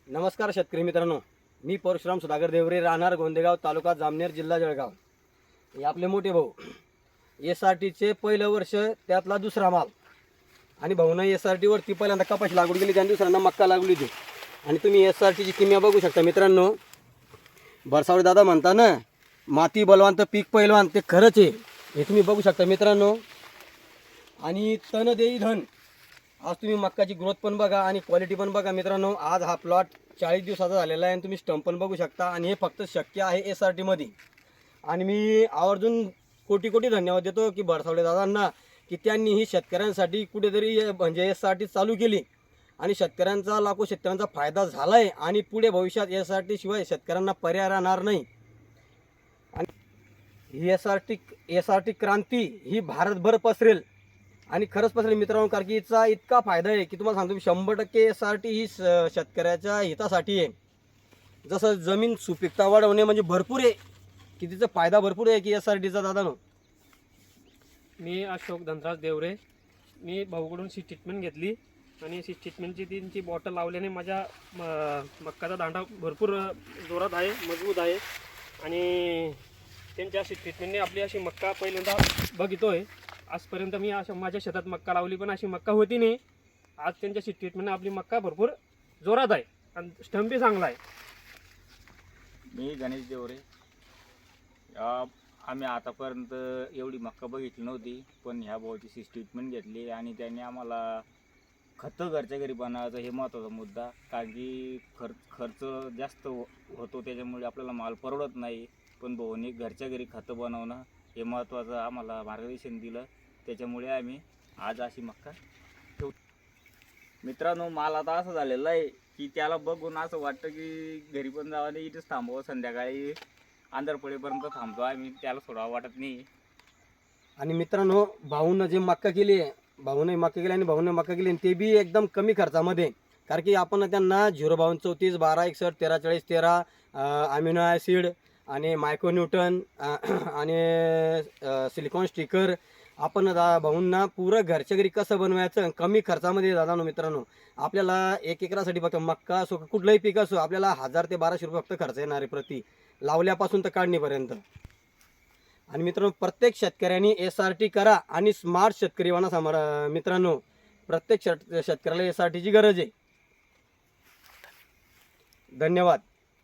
नमस्कार शेतकरी मित्रांनो, मी परशुराम सुधाकर देवरे, राहणार गोंदेगाव, तालुका जामनेर, जिल्हा जळगाव. हे आपले मोठे भाऊ SRTचे पहिलं वर्ष, त्यातला दुसरा माल. आणि भाऊनं SRT वरती पहिल्यांदा कपाशी लागवड केली, त्यानंतर दुसऱ्यांदा मक्का लागवली होती. आणि तुम्ही SRTची किमया बघू शकता मित्रांनो. बरसावडे दादा म्हणता ना, माती बलवान तर पीक पहिलवान, ते खरंच आहे. हे तुम्ही बघू शकता मित्रांनो. आणि तन देई धन. आज तुम्ही मक्काची ग्रोथ पण बघा आणि क्वालिटी पण बघा मित्रांनो. आज हा प्लॉट 40 दिवसाचा झालेला आहे आणि तुम्ही स्टंप पण बघू शकता. आणि हे फक्त शक्य आहे SRT मध्ये. आणि मी आवर्जून कोटी कोटी धन्यवाद देतो की बरसावडे दादांना, की त्यांनी ही शेतकऱ्यांसाठी कुठेतरी म्हणजे SRT चालू केली आणि शेतकऱ्यांचा, लाखो शेतकऱ्यांचा फायदा झाला आहे. आणि पुढे भविष्यात SRT शिवाय शेतकऱ्यांना पर्याय राहणार नाही. आणि ही SRT क्रांती ही भारतभर पसरेल. आणि खरंच पसरेल मित्रांनो, कारण की हिचा इतका फायदा आहे की तुम्हाला सांगतो, 100% SRT ही शेतकऱ्याच्या हितासाठी आहे. जसं जमीन सुपीकता वाढवणे म्हणजे भरपूर आहे, की तिचा फायदा भरपूर आहे की SRTचा. दादानो, मी अशोक धनराज देवरे. मी भाऊकडून सी ट्रीटमेंट घेतली आणि सी ट्रीटमेंटची 3ची बॉटल लावल्याने माझ्या मक्काचा दांडा भरपूर जोरात आहे, मजबूत आहे. आणि त्यांच्या सी ट्रीटमेंटने आपली अशी मक्का पहिल्यांदा बघितोय. आजपर्यंत मी अशा माझ्या शेतात मक्का लावली पण अशी मक्का होती नाही. आज त्यांच्या सी ट्रीटमेंटने आपली मक्का भरपूर जोरात आहे आणि स्टंपही चांगला आहे. मी गणेश देवरे. आम्ही आतापर्यंत एवढी मक्का बघितली नव्हती, पण ह्या भाऊची ट्रीटमेंट घेतली आणि त्यांनी आम्हाला खतं घरच्या घरी बनवायचं हे महत्त्वाचा मुद्दा. कारण की खर्च जास्त होतो, त्याच्यामुळे आपल्याला माल परवडत नाही. पण भाऊनी घरच्या घरी खतं बनवणं हे महत्त्वाचं आम्हाला मार्गदर्शन दिलं, त्याच्यामुळे आम्ही आज अशी मक्का ठेवतो. मित्रांनो, माल आता असं झालेलं आहे की त्याला बघून असं वाटतं की घरी पण जावं नाही, इथेच थांबावं. संध्याकाळी अंधार पडेपर्यंत थांबतो आम्ही, त्याला सोडावं वाटत नाही. आणि मित्रांनो, भाऊनं जे मक्का केली आहे, भाऊने मक्का केली आणि भाऊने मक्का केली, आणि ते बी एकदम कमी खर्चामध्ये. कारण की आपण त्यांना 052 12 61 13 40 13 अमिनो ॲसिड आणि मायक्रोन्यूटन आणि सिलिकॉन स्टिकर आपण भाऊंना पुरं घरच्या घरी कसं बनवायचं कमी खर्चामध्ये. दादा मित्रांनो, आपल्याला 1 एकरासाठी फक्त मक्का असो कुठलंही पीक असो, आपल्याला 1000 ते 1200 रुपये फक्त खर्च येणार आहे प्रति लावल्यापासून तर काढणीपर्यंत. आणि मित्रांनो, प्रत्येक शेतकऱ्यांनी SRT करा आणि स्मार्ट शेतकरी बना. मित्रांनो, प्रत्येक शेतकऱ्याला SRTची गरज आहे. धन्यवाद.